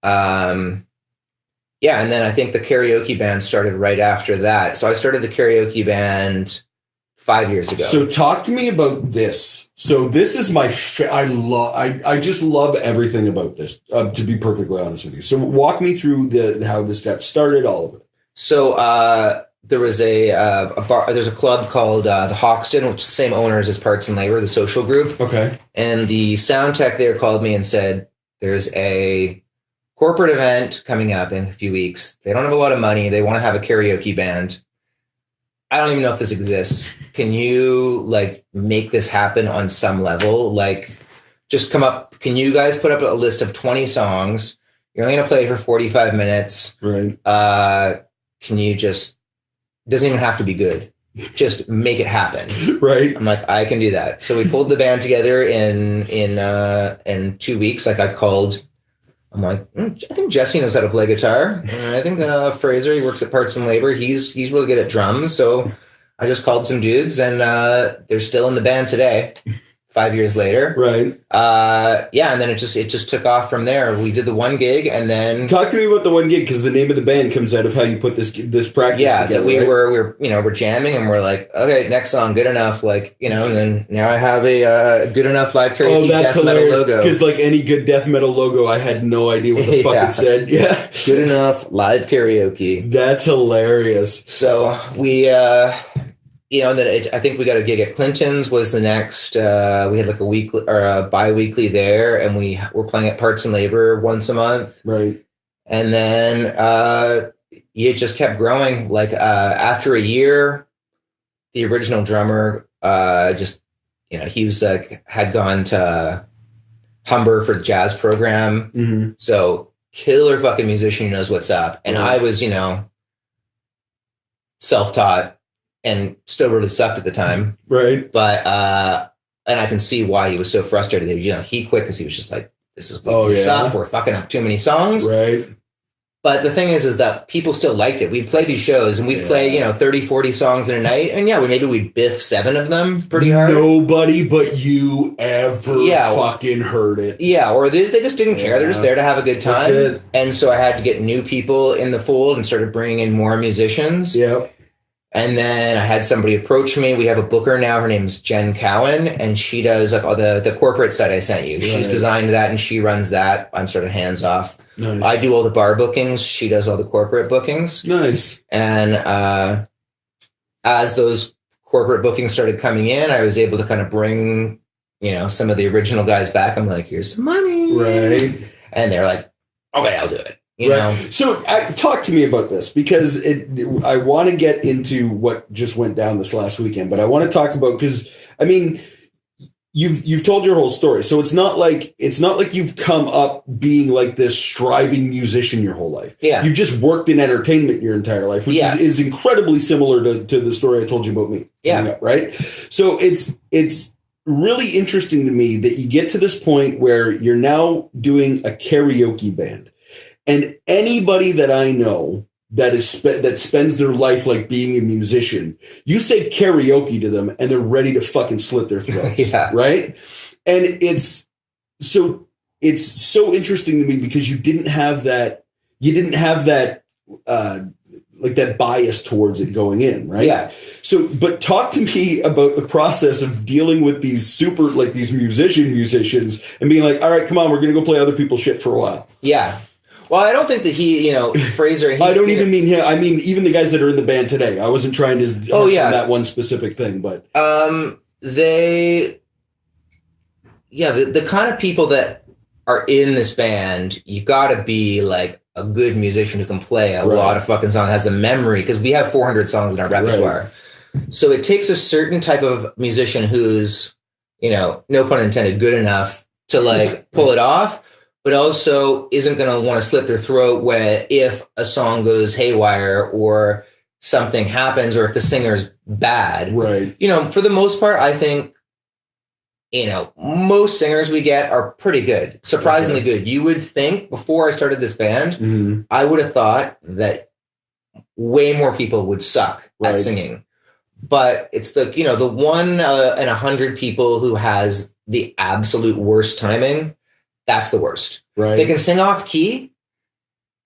Yeah, and then I think the karaoke band started right after that. So I started the karaoke band 5 years ago. So talk to me about this. So this is my I just love everything about this, to be perfectly honest with you. So walk me through how this got started, all of it. So there was a bar, there's a club called the Hoxton, which is the same owners as Parts and Labor, the social group. Okay. And the sound tech there called me and said, there's a corporate event coming up in a few weeks. They don't have a lot of money. They want to have a karaoke band. I don't even know if this exists. Can you like make this happen on some level? Like just come up. Can you guys put up a list of 20 songs? You're only going to play for 45 minutes. Right. Can you just, doesn't even have to be good. Just make it happen. Right. I'm like, I can do that. So we pulled the band together in 2 weeks. Like I called, I'm like, I think Jesse knows how to play guitar. I think Fraser, he works at Parts and Labor. He's really good at drums. So I just called some dudes, and they're still in the band today. 5 years later. Right. Yeah, and then it just took off from there. We did the one gig, and then talk to me about the one gig, because the name of the band comes out of how you put this practice together. Yeah, we're jamming, and we're like, okay, next song, good enough, like, and then now I have a good enough live karaoke that's death hilarious, metal logo. Because like any good death metal logo, I had no idea what the fuck it said. Yeah, good enough live karaoke. That's hilarious. So we. And then I think we got a gig at Clinton's was the next. We had like a weekly or a bi-weekly there, and we were playing at Parts and Labor once a month. Right. And then it just kept growing. Like after a year, the original drummer he was had gone to Humber for the jazz program. Mm-hmm. So killer fucking musician who knows what's up. And I was, self-taught. And still really sucked at the time. Right. But, and I can see why he was so frustrated. He quit because he was just like, this is what we suck. We're fucking up too many songs. Right. But the thing is that people still liked it. We'd play these shows and we'd play, 30, 40 songs in a night. And we'd biff 7 of them pretty hard. Nobody but you ever fucking heard it. Yeah. Or they just didn't care. They're just there to have a good time. That's it. And so I had to get new people in the fold and started bringing in more musicians. Yeah. And then I had somebody approach me. We have a booker now. Her name's Jen Cowan, and she does like all the corporate site I sent you. Right. She's designed that and she runs that. I'm sort of hands off. Nice. I do all the bar bookings. She does all the corporate bookings. Nice. And as those corporate bookings started coming in, I was able to kind of bring, some of the original guys back. I'm like, here's some money. Right. And they're like, okay, I'll do it. So talk to me about this, because I want to get into what just went down this last weekend, but I want to talk about, because I mean, you've told your whole story. So it's not like you've come up being like this striving musician your whole life. Yeah. You've just worked in entertainment your entire life, which is incredibly similar to the story I told you about me. Yeah. Right. So it's really interesting to me that you get to this point where you're now doing a karaoke band. And anybody that I know that spends their life like being a musician, you say karaoke to them and they're ready to fucking slit their throats. Yeah. Right. And it's so interesting to me, because you didn't have that like that bias towards it going in. Right. Yeah. So, but talk to me about the process of dealing with these these musicians and being like, all right, come on, we're going to go play other people's shit for a while. Yeah. Well, I don't think that Fraser... I don't even mean him. I mean, even the guys that are in the band today. I wasn't trying to... on that one specific thing, but... the kind of people that are in this band, you got to be like a good musician who can play a lot of fucking songs, has the memory, because we have 400 songs in our repertoire. Right. So it takes a certain type of musician who's, no pun intended, good enough to like pull it off, but also isn't going to want to slit their throat if a song goes haywire or something happens, or if the singer's bad. Right. For the most part, I think, most singers we get are pretty good, surprisingly good. You would think before I started this band, I would have thought that way more people would suck at singing. But it's the 1 in 100 people who has the absolute worst timing. That's the worst. Right. They can sing off key,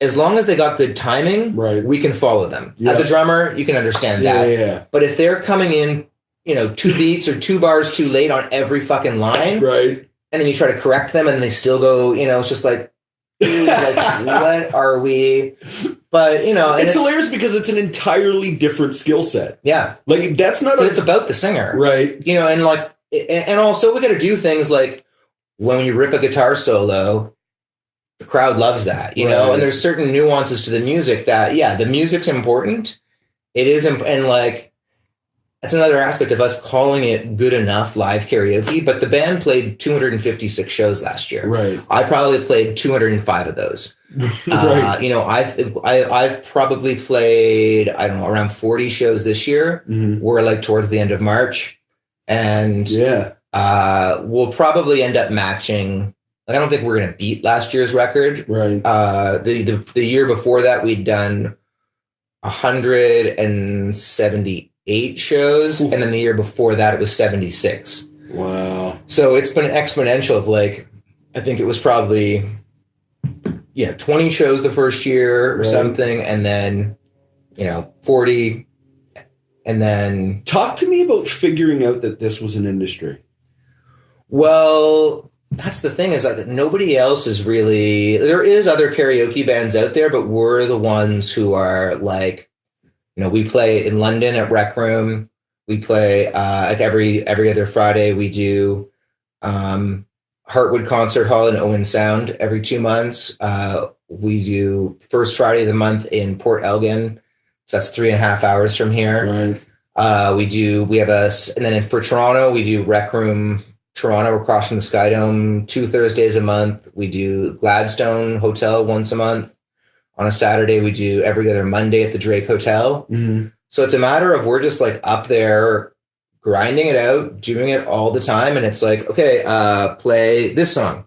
as long as they got good timing, right, we can follow them. Yeah. As a drummer, you can understand that. Yeah. But if they're coming in, 2 beats or 2 bars too late on every fucking line, right, and then you try to correct them and they still go, it's just like, what are we? But, it's hilarious because it's an entirely different skill set. Yeah. Like, that's not it's about the singer. Right. And also we got to do things like when you rip a guitar solo, the crowd loves that, and there's certain nuances to the music that, the music's important. It is. And that's another aspect of us calling it good enough live karaoke. But the band played 256 shows last year. Right. I probably played 205 of those. Right. I've probably played, I don't know, around 40 shows this year. Mm-hmm. We're towards the end of March. And we'll probably end up matching. I don't think we're going to beat last year's record. Right. The year before that, we'd done 178 shows. Ooh. And then the year before that, it was 76. Wow. So it's been exponential of I think it was probably, 20 shows the first year or something. And then, 40. And then talk to me about figuring out that this was an industry. Well, that's the thing is nobody else is really, there is other karaoke bands out there, but we're the ones who are we play in London at Rec Room. We play every other Friday. We do Heartwood Concert Hall in Owen Sound every 2 months. We do first Friday of the month in Port Elgin. So that's 3.5 hours from here. Right. And then for Toronto, we do Rec Room Toronto across from the Sky Dome 2 Thursdays a month. We do Gladstone Hotel once a month. On a Saturday, we do every other Monday at the Drake Hotel. Mm-hmm. So it's a matter of we're just up there grinding it out, doing it all the time. And it's okay, play this song.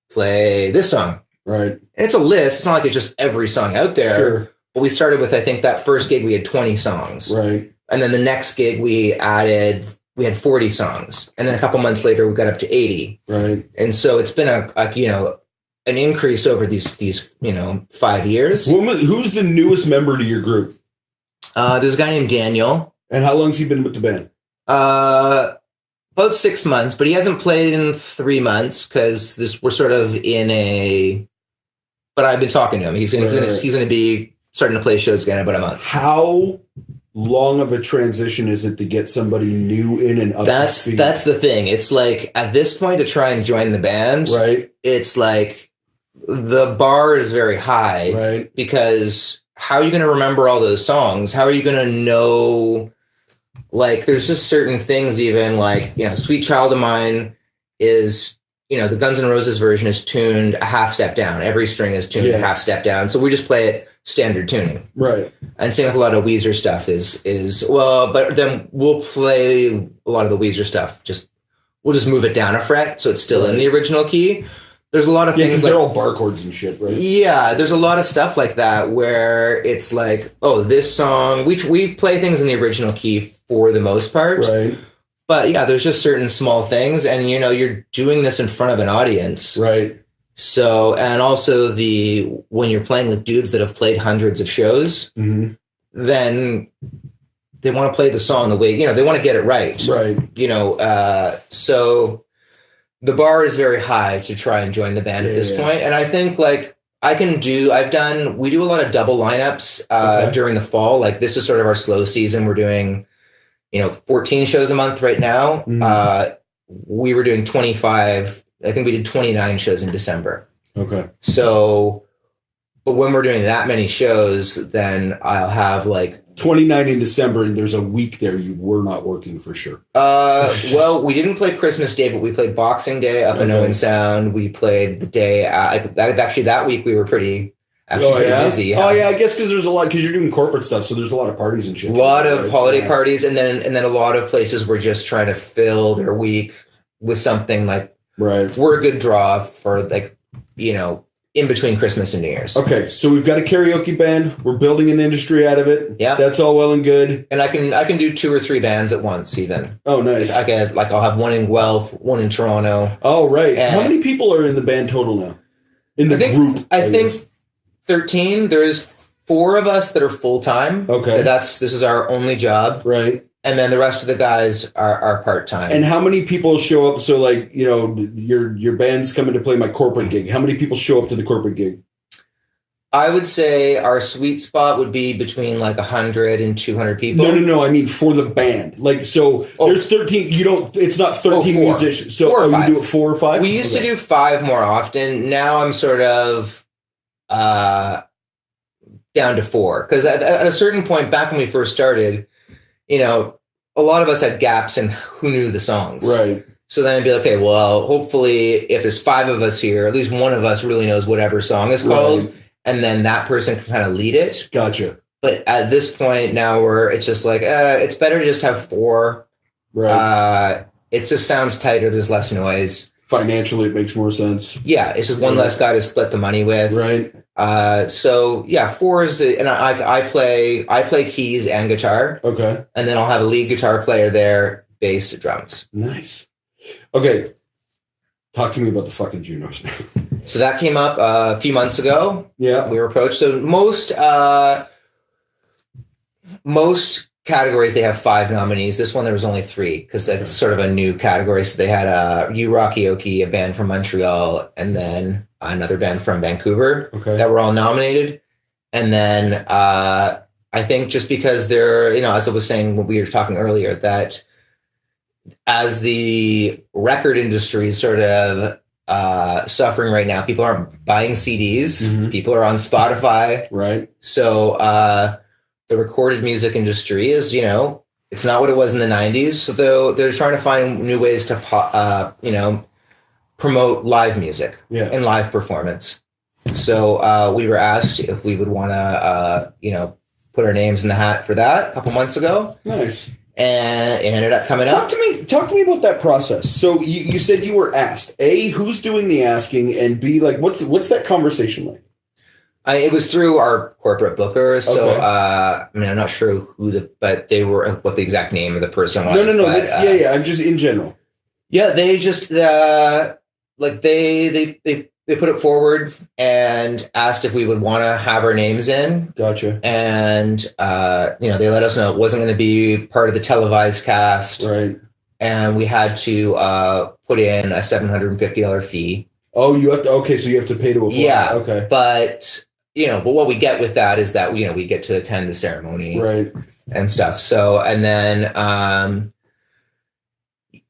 Play this song. Right. And it's a list. It's not like it's just every song out there. Sure. But we started with, I think that first gig we had 20 songs. Right. And then the next gig we had 40 songs. And then a couple months later we got up to 80. Right. And so it's been an increase over these 5 years. Who's the newest member to your group? There's a guy named Daniel. And how long's he been with the band? About 6 months, but he hasn't played in 3 months because we're sort of but I've been talking to him. He's going to be starting to play shows again in about a month. How long of a transition is it to get somebody new in and up to speed? That's the thing. It's at this point to try and join the band, right? It's the bar is very high, right? Because how are you going to remember all those songs? How are you going to know? There's just certain things, even Sweet Child of Mine is, the Guns N' Roses version is tuned a half step down. Every string is tuned a half step down. So we just play it standard tuning. Right. And same with a lot of Weezer stuff but then we'll play a lot of the Weezer stuff. We'll just move it down a fret. So it's still in the original key. There's a lot of things they're all bar chords and shit, right? Yeah, there's a lot of stuff like that where it's this song, we play things in the original key for the most part. Right. But yeah, there's just certain small things, and you're doing this in front of an audience. Right. So, and also when you're playing with dudes that have played hundreds of shows, mm-hmm. then they want to play the song the way, they want to get it right. Right. So the bar is very high to try and join the band at this point. And I think we do a lot of double lineups during the fall. This is sort of our slow season. We're doing, 14 shows a month right now. Mm-hmm. We were doing 25. I think we did 29 shows in December. Okay. So, but when we're doing that many shows, then I'll have 29 in December, and there's a week there you were not working for sure. Well, we didn't play Christmas Day, but we played Boxing Day up in Owen Sound. We played the day, actually that week we were pretty busy. Yeah. Oh yeah, I guess because there's a lot, because you're doing corporate stuff, so there's a lot of parties and shit. A lot of holiday parties, and then a lot of places were just trying to fill their week with something right. We're a good draw for in between Christmas and New Year's. Okay, so we've got a karaoke band. We're building an industry out of it. Yeah, that's all well and good. And I can do 2 or 3 bands at once, even. Oh, nice. I'll have one in Guelph, one in Toronto. Oh, right. How many people are in the band total now? In the group, I think 13. There's 4 of us that are full-time. Okay. This is our only job. Right. And then the rest of the guys are part-time. And how many people show up? So like, you know, your band's coming to play my corporate gig. How many people show up to the corporate gig? I would say our sweet spot would be between like 100 and 200 people. No. I mean, for the band. Like, so there's 13. It's not 13 musicians. So 4 or 5. You do it 4 or 5? We used to do 5 more often. Now I'm sort of down to 4. Because at a certain point back when we first started, you know, a lot of us had gaps in who knew the songs. Right. So then I'd be like, okay, well, hopefully if there's 5 of us here, at least one of us really knows whatever song is called. Right. And then that person can kind of lead it. Gotcha. But at this point now it's just like, it's better to just have 4. Right. It just sounds tighter. There's less noise. Financially, it makes more sense. Yeah. It's just one less guy to split the money with. Right. So yeah, 4 is and I play keys and guitar. Okay. And then I'll have a lead guitar player there, bass, drums. Nice. Okay. Talk to me about the fucking Junos, man. So that came up a few months ago. Yeah. We were approached. So most categories, they have 5 nominees. This one, there was only 3 because that's sort of a new category. So they had Karaoke, a band from Montreal, and then another band from Vancouver that were all nominated. And then I think just because they're, you know, as I was saying when we were talking earlier, that as the record industry is sort of suffering right now, people aren't buying CDs. Mm-hmm. People are on Spotify. Right. So the recorded music industry is, you know, it's not what it was in the 90s. So they're trying to find new ways to, you know, promote live music and live performance. So we were asked if we would want to, you know, put our names in the hat for that a couple months ago. Nice. And it ended up coming up. Talk to me about that process. So you said you were asked. A, who's doing the asking, and B, like what's that conversation like? It was through our corporate booker. So I mean, I'm not sure but they were what the exact name of the person was. No. But, I'm just in general. Yeah, they just like they put it forward and asked if we would want to have our names in. Gotcha. And, you know, they let us know it wasn't going to be part of the televised cast. Right. And we had to put in a $750 fee. Oh, you have to, okay, so you have to pay to apply. Yeah. Okay. But, you know, but what we get with that is that, you know, we get to attend the ceremony. Right. And stuff. So, and then,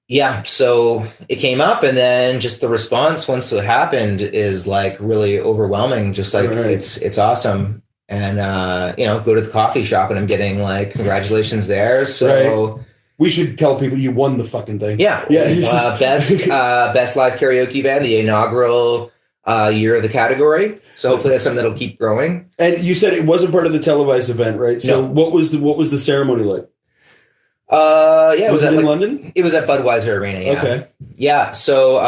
yeah, so it came up, and then just the response once it happened is like really overwhelming. Just like it's awesome, and you know, go to the coffee shop and I'm getting like congratulations there. So we should tell people you won the fucking thing. Yeah. Best live karaoke band, the inaugural year of the category. So hopefully that's something that'll keep growing. And you said it wasn't part of the televised event, right? So what was the ceremony like? Yeah, was it in London? It was at Budweiser Arena. Yeah. Okay. Yeah. So,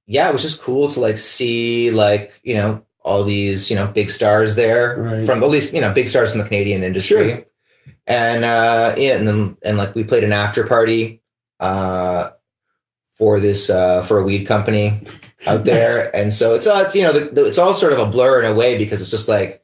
yeah, it was just cool to like see like, you know, all these, you know, big stars there from at least, you know, big stars in the Canadian industry. Sure. And, yeah, and like we played an after party, for this, for a weed company out there. Nice. And so it's all, you know, it's all sort of a blur in a way because it's just like,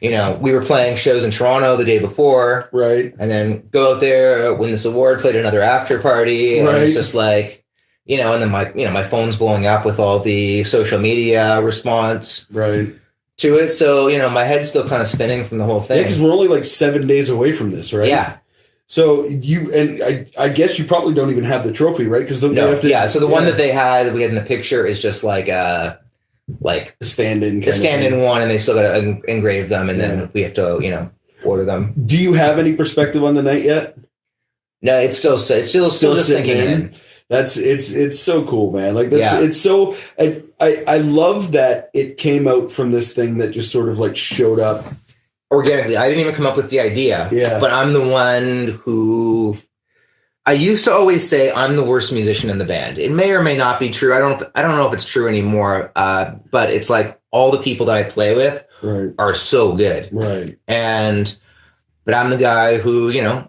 you know, we were playing shows in Toronto the day before. Right. And then go out there, win this award, played another after party. And it's just like, you know, and then my phone's blowing up with all the social media response to it. So, you know, my head's still kind of spinning from the whole thing. Yeah, because we're only like 7 days away from this, right? Yeah. So I guess you probably don't even have the trophy, right? Because they have to. Yeah. So the one that we had in the picture is just like a stand-in one, and they still got to engrave them, and then we have to, you know, order them. Do you have any perspective on the night yet? No, it's still just sinking in. It's so cool, man. Like it's so I love that it came out from this thing that just sort of like showed up organically. I didn't even come up with the idea. Yeah, but I'm the one who. I used to always say I'm the worst musician in the band. It may or may not be true. I don't know if it's true anymore. But it's like all the people that I play with are so good. Right. But I'm the guy who, you know,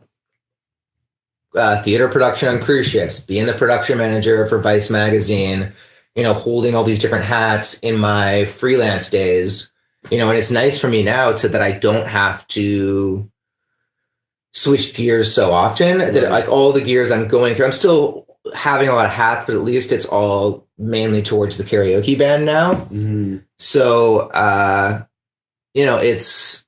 theater production on cruise ships, being the production manager for Vice magazine, you know, holding all these different hats in my freelance days. You know, and it's nice for me now that I don't have to switch gears so often. That like all the gears I'm going through, I'm still having a lot of hats, but at least it's all mainly towards the karaoke band now. Mm-hmm. So, you know, it's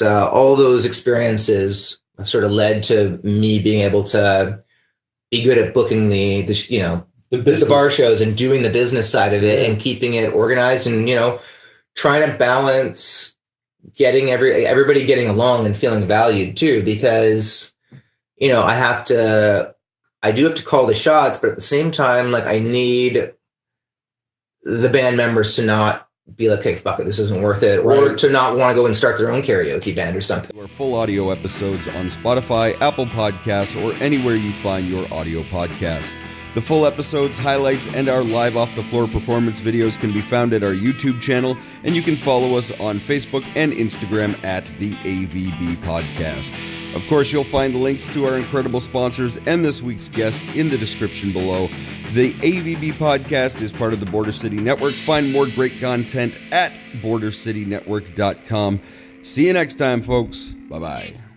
all those experiences have sort of led to me being able to be good at booking the bar shows and doing the business side of it and keeping it organized and, you know, trying to balance getting everybody getting along and feeling valued too, because, you know, I do have to call the shots, but at the same time, like I need the band members to not be like, hey, fuck it, this isn't worth it, or to not want to go and start their own karaoke band or something. Our full audio episodes on Spotify, Apple Podcasts, or anywhere you find your audio podcasts. The full episodes, highlights, and our live off-the-floor performance videos can be found at our YouTube channel, and you can follow us on Facebook and Instagram at the AVB Podcast. Of course, you'll find links to our incredible sponsors and this week's guest in the description below. The AVB Podcast is part of the Border City Network. Find more great content at bordercitynetwork.com. See you next time, folks. Bye-bye.